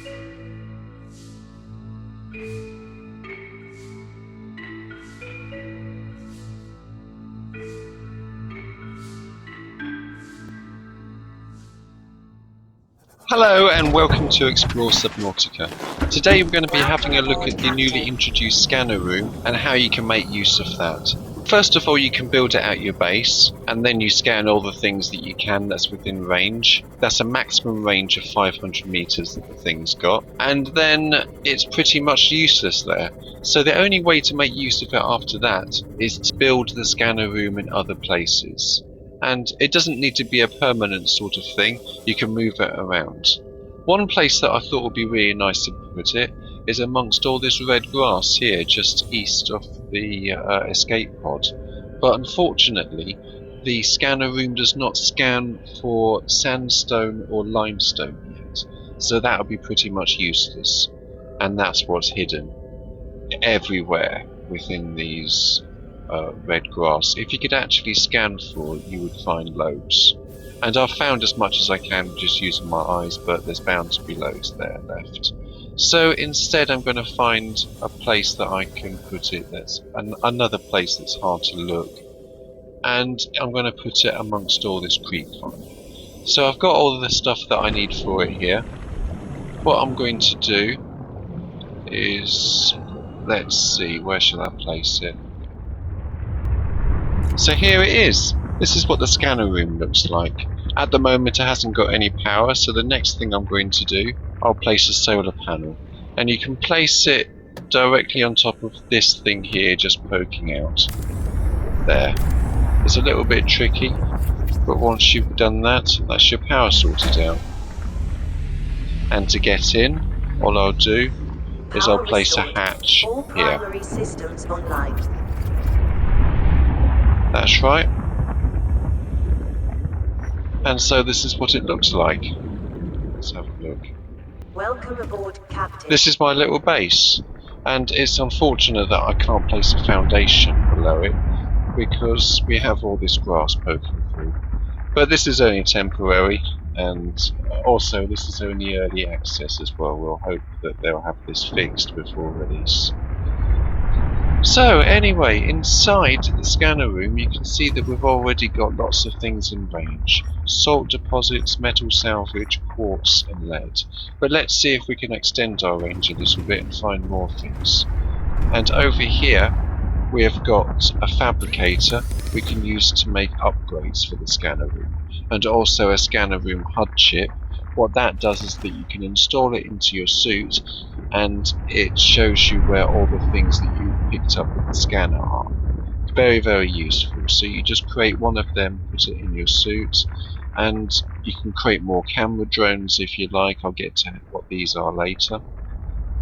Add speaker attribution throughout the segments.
Speaker 1: Hello and welcome to Explore Subnautica. Today we're going to be having a look at the newly introduced scanner room and how you can make use of that. First of all, you can build it at your base and then you scan all the things that you can that's within range. That's a maximum range of 500 meters that the thing's got, and then it's pretty much useless there. So the only way to make use of it after that is to build the scanner room in other places. And it doesn't need to be a permanent sort of thing, you can move it around. One place that I thought would be really nice to put it is amongst all this red grass here, just east of the escape pod. But unfortunately, the scanner room does not scan for sandstone or limestone yet, so that would be pretty much useless. And that's what's hidden everywhere within these red grass. If you could actually scan for it, you would find loads. And I've found as much as I can just using my eyes, but there's bound to be loads there left. So instead I'm going to find a place that I can put it that's another place that's hard to look. And I'm going to put it amongst all this creep vine. So I've got all of the stuff that I need for it here. What I'm going to do is, let's see, where shall I place it? So here it is. This is what the scanner room looks like. At the moment it hasn't got any power, so the next thing I'm going to do, I'll place a solar panel. And you can place it directly on top of this thing here, just poking out. There. It's a little bit tricky, but once you've done that, that's your power sorted out. And to get in, all I'll do is I'll place a hatch here. That's right. And so this is what it looks like. Let's have a look.
Speaker 2: Welcome aboard, Captain.
Speaker 1: This is my little base, and it's unfortunate that I can't place a foundation below it because we have all this grass poking through. But this is only temporary, and also this is only early access as well. We'll hope that they'll have this fixed before release. So anyway, inside the scanner room you can see that we've already got lots of things in range. Salt deposits, metal salvage, quartz and lead. But let's see if we can extend our range a little bit and find more things. And over here we have got a fabricator we can use to make upgrades for the scanner room. And also a scanner room HUD chip. What that does is that you can install it into your suit and it shows you where all the things that you've picked up with the scanner are. It's very, very useful. So you just create one of them, put it in your suit, and you can create more camera drones if you like. I'll get to what these are later.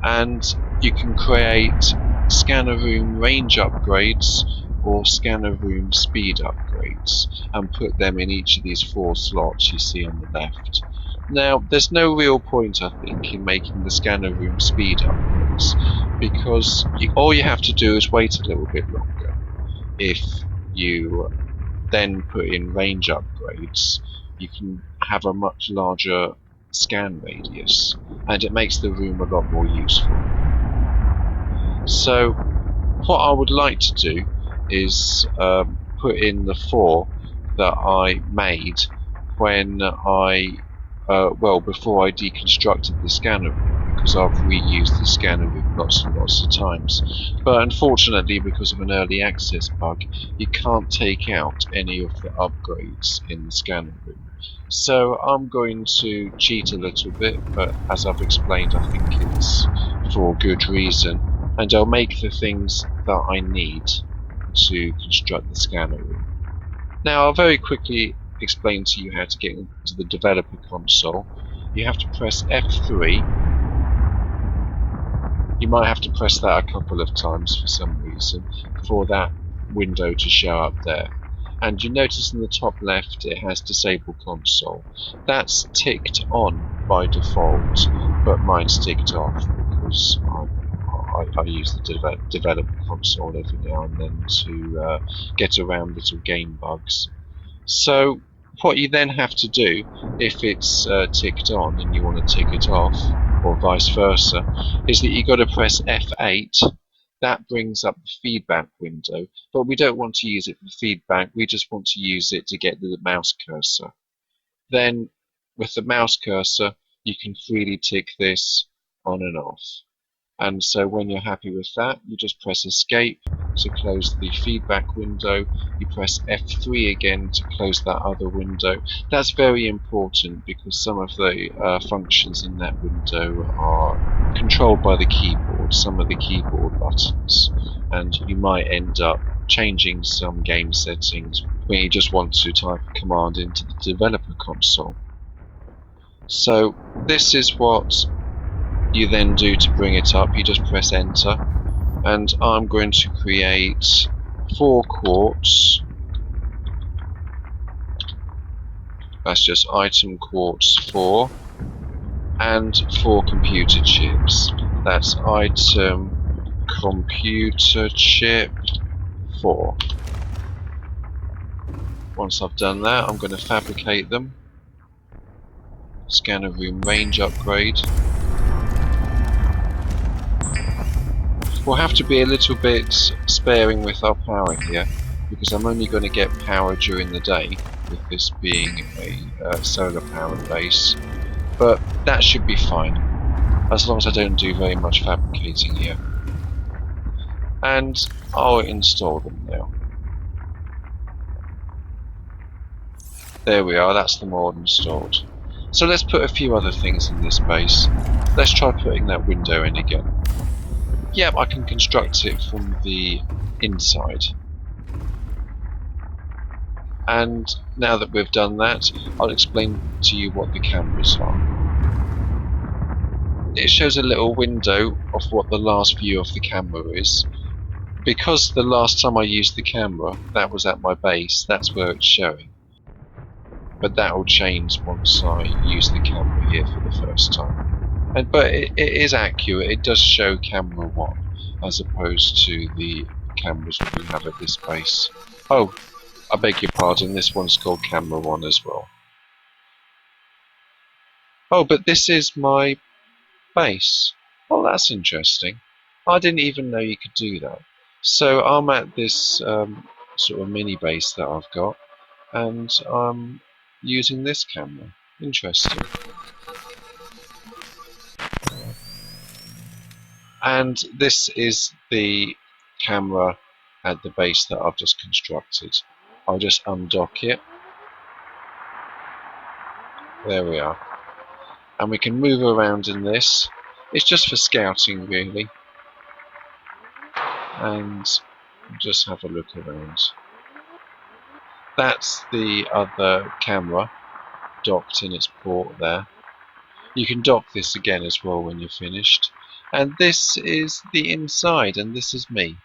Speaker 1: And you can create scanner room range upgrades or scanner room speed upgrades and put them in each of these 4 slots you see on the left. Now, there's no real point, I think, in making the scanner room speed upgrades, because all you have to do is wait a little bit longer. If you then put in range upgrades, you can have a much larger scan radius, and it makes the room a lot more useful. So, what I would like to do is put in the 4 that I made when I before I deconstructed the scanner room, because I've reused the scanner room lots and lots of times. But unfortunately, because of an early access bug, you can't take out any of the upgrades in the scanner room. So I'm going to cheat a little bit, but as I've explained, I think it's for good reason. And I'll make the things that I need to construct the scanner room. Now, I'll very quickly explain to you how to get into the developer console. You have to press F3. You might have to press that a couple of times for some reason for that window to show up there. And you notice in the top left it has disable console. That's ticked on by default, but mine's ticked off because I use the developer console every now and then to get around little game bugs. So what you then have to do, if it's ticked on and you want to tick it off, or vice versa, is that you've got to press F8. That brings up the feedback window, but we don't want to use it for feedback, we just want to use it to get the mouse cursor. Then with the mouse cursor you can freely tick this on and off. And so when you're happy with that, you just press escape to close the feedback window. You press F3 again to close that other window. That's very important because some of the functions in that window are controlled by the keyboard, some of the keyboard buttons, and you might end up changing some game settings when you just want to type a command into the developer console. So this is what you then do to bring it up. You just press enter, and I'm going to create 4 quartz. That's just item quartz 4, and 4 computer chips. That's item computer chip 4. Once I've done that, I'm going to fabricate them. Scanner room range upgrade. We'll have to be a little bit sparing with our power here, because I'm only going to get power during the day, with this being a solar powered base. But that should be fine, as long as I don't do very much fabricating here. And I'll install them now. There we are, that's them all installed. So let's put a few other things in this base. Let's try putting that window in again. Yep, I can construct it from the inside. And now that we've done that, I'll explain to you what the cameras are. It shows a little window of what the last view of the camera is. Because the last time I used the camera, that was at my base, that's where it's showing. But that will change once I use the camera here for the first time. But it is accurate, it does show camera 1, as opposed to the cameras we have at this base. Oh, I beg your pardon, this one's called camera 1 as well. Oh, but this is my base. Oh, that's interesting. I didn't even know you could do that. So I'm at this sort of mini base that I've got, and I'm using this camera. Interesting. And this is the camera at the base that I've just constructed. I'll just undock it. There we are. And we can move around in this. It's just for scouting really. And just have a look around. That's the other camera docked in its port there. You can dock this again as well when you're finished. And this is the inside, and this is me.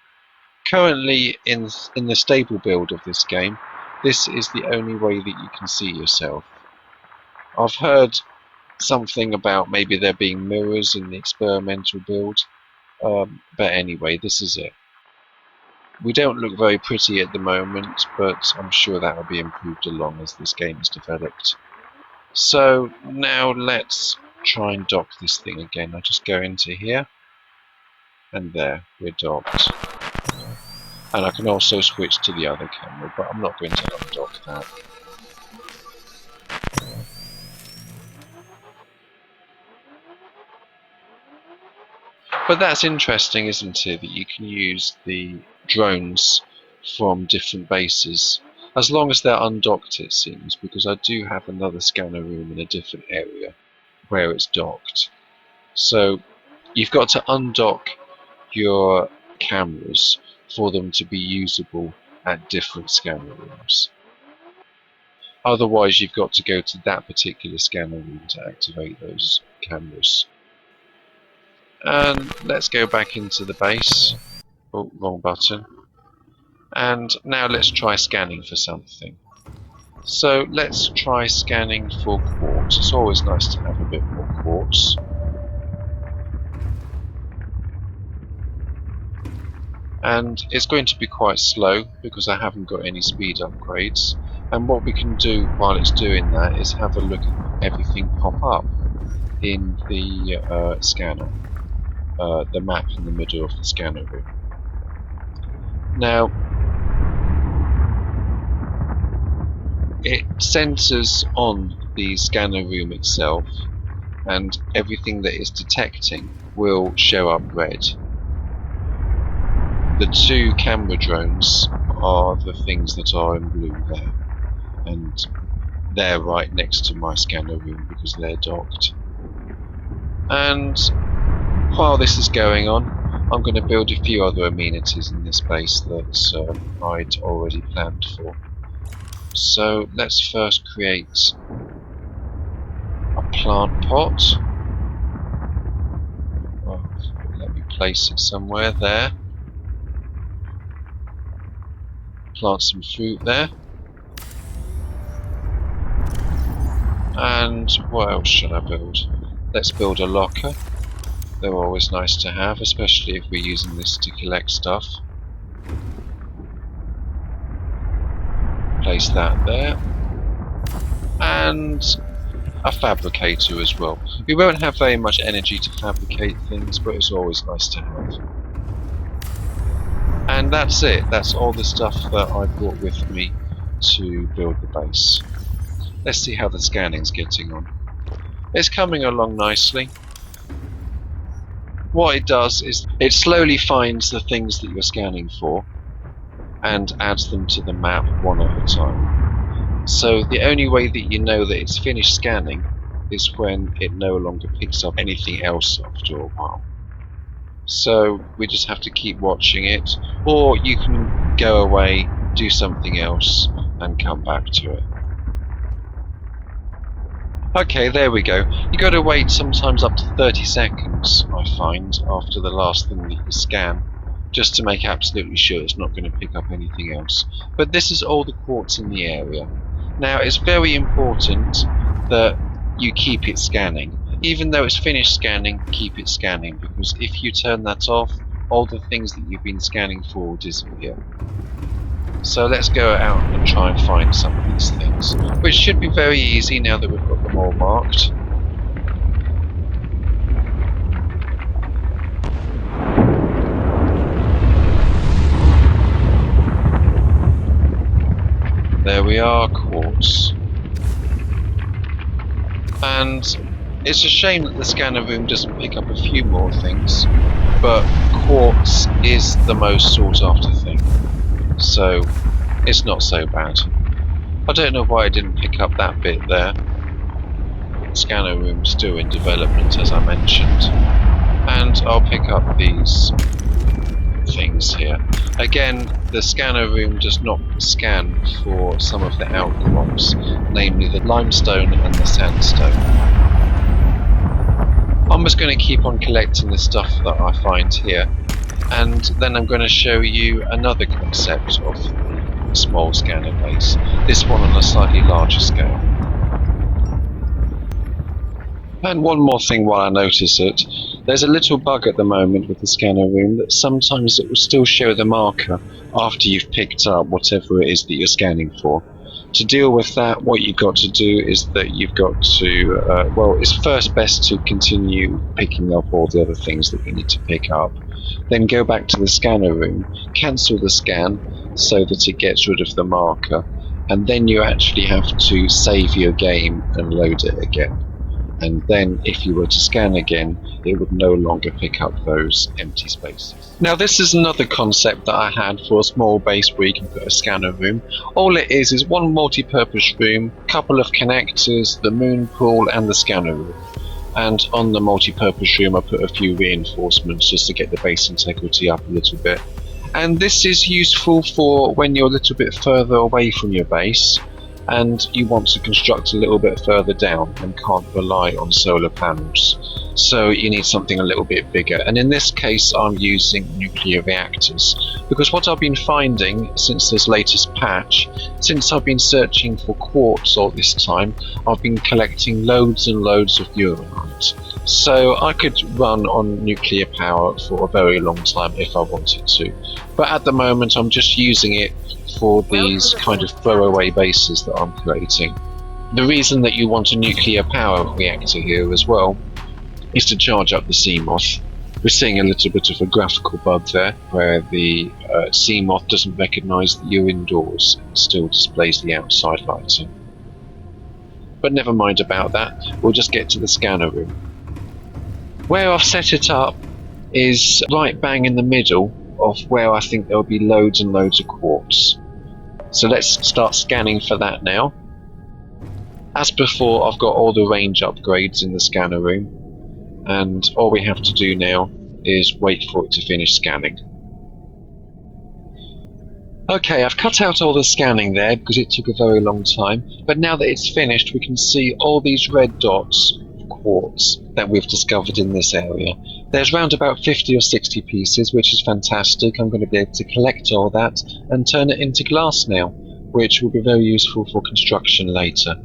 Speaker 1: Currently in the stable build of this game, this is the only way that you can see yourself. I've heard something about maybe there being mirrors in the experimental build, but anyway, this is it. We don't look very pretty at the moment, but I'm sure that will be improved along as this game is developed. So now let's try and dock this thing again. I'll just go into here, and there, we're docked. And I can also switch to the other camera, but I'm not going to undock that. But that's interesting, isn't it, that you can use the drones from different bases, as long as they're undocked it seems, because I do have another scanner room in a different area where it's docked. So you've got to undock your cameras for them to be usable at different scanner rooms. Otherwise you've got to go to that particular scanner room to activate those cameras. And let's go back into the base. Oh, wrong button. And now let's try scanning for something. So let's try scanning for quartz. It's always nice to have a bit more quartz. And it's going to be quite slow because I haven't got any speed upgrades. And what we can do while it's doing that is have a look at everything pop up. in the scanner, the map in the middle of the scanner room. Now, it centers on the scanner room itself, and everything that it's detecting will show up red. The two camera drones are the things that are in blue there, and they're right next to my scanner room because they're docked. And while this is going on, I'm going to build a few other amenities in this base that I'd already planned for. So let's first create a plant pot. Well, let me place it somewhere there. Plant some fruit there. And what else should I build? Let's build a locker. They're always nice to have, especially if we're using this to collect stuff. Place that there. And a fabricator as well. We won't have very much energy to fabricate things, but it's always nice to have. And that's it. That's all the stuff that I brought with me to build the base. Let's see how the scanning's getting on. It's coming along nicely. What it does is it slowly finds the things that you're scanning for and adds them to the map one at a time. So the only way that you know that it's finished scanning is when it no longer picks up anything else after a while. So we just have to keep watching it, or you can go away, do something else, and come back to it. Okay, there we go. You got to wait sometimes up to 30 seconds, I find, after the last thing that you scan, just to make absolutely sure it's not going to pick up anything else. But this is all the quartz in the area. Now, it's very important that you keep it scanning. Even though it's finished scanning, keep it scanning, because if you turn that off, all the things that you've been scanning for will disappear. So let's go out and try and find some of these things, which should be very easy now that we've got them all marked. There we are, quartz. And it's a shame that the scanner room doesn't pick up a few more things, but quartz is the most sought after thing. So it's not so bad. I don't know why I didn't pick up that bit there. The scanner room's still in development, as I mentioned. And I'll pick up these things here. Again, the scanner room does not scan for some of the outcrops, namely the limestone and the sandstone. I'm just going to keep on collecting the stuff that I find here, and then I'm going to show you another concept of the small scanner base, this one on a slightly larger scale. And one more thing while I notice it, there's a little bug at the moment with the scanner room that sometimes it will still show the marker after you've picked up whatever it is that you're scanning for. To deal with that, what you've got to do is that you've got to, well, it's first best to continue picking up all the other things that you need to pick up. Then go back to the scanner room, cancel the scan so that it gets rid of the marker, and then you actually have to save your game and load it again. And then if you were to scan again, it would no longer pick up those empty spaces. Now this is another concept that I had for a small base where you can put a scanner room. All it is one multi-purpose room, couple of connectors, the moon pool and the scanner room. And on the multi-purpose room I put a few reinforcements just to get the base integrity up a little bit. And this is useful for when you're a little bit further away from your base and you want to construct a little bit further down and can't rely on solar panels. So you need something a little bit bigger. And in this case I'm using nuclear reactors, because what I've been finding since this latest patch, since I've been searching for quartz all this time, I've been collecting loads and loads of uranite. So I could run on nuclear power for a very long time if I wanted to. But at the moment I'm just using it for these kind of throwaway bases that I'm creating. The reason that you want a nuclear power reactor here as well is to charge up the CMOS. We're seeing a little bit of a graphical bug there, where the CMOS doesn't recognise that you're indoors and still displays the outside lighting. But never mind about that, we'll just get to the scanner room. Where I've set it up is right bang in the middle of where I think there'll be loads and loads of quartz. So let's start scanning for that now. As before, I've got all the range upgrades in the scanner room, and all we have to do now is wait for it to finish scanning. Okay, I've cut out all the scanning there because it took a very long time, but now that it's finished we can see all these red dots of quartz that we've discovered in this area. There's around about 50 or 60 pieces, which is fantastic. I'm going to be able to collect all that and turn it into glass now, which will be very useful for construction later.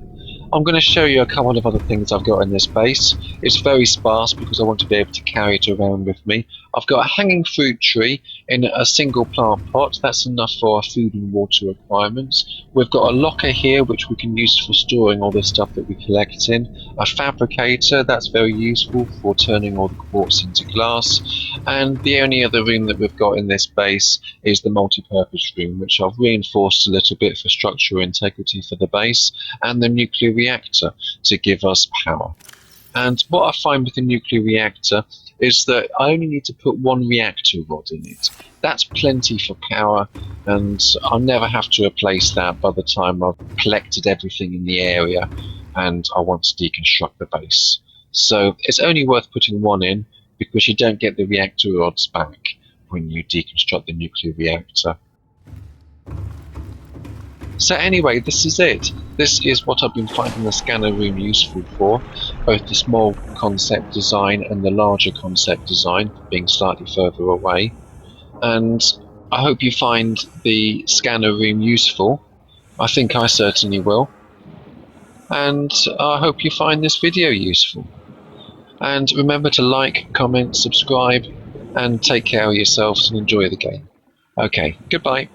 Speaker 1: I'm going to show you a couple of other things I've got in this base. It's very sparse because I want to be able to carry it around with me. I've got a hanging fruit tree in a single plant pot. That's enough for our food and water requirements. We've got a locker here which we can use for storing all the stuff that we collect in. A fabricator, that's very useful for turning all the quartz into glass. And the only other room that we've got in this base is the multi-purpose room, which I've reinforced a little bit for structural integrity for the base, and the nuclear reactor to give us power. And what I find with the nuclear reactor is that I only need to put one reactor rod in it. That's plenty for power, and I'll never have to replace that by the time I've collected everything in the area and I want to deconstruct the base. So it's only worth putting one in because you don't get the reactor rods back when you deconstruct the nuclear reactor. So anyway, this is it. This is what I've been finding the scanner room useful for, both the small concept design and the larger concept design, being slightly further away. And I hope you find the scanner room useful. I think I certainly will. And I hope you find this video useful. And remember to like, comment, subscribe, and take care of yourselves and enjoy the game. Okay, goodbye.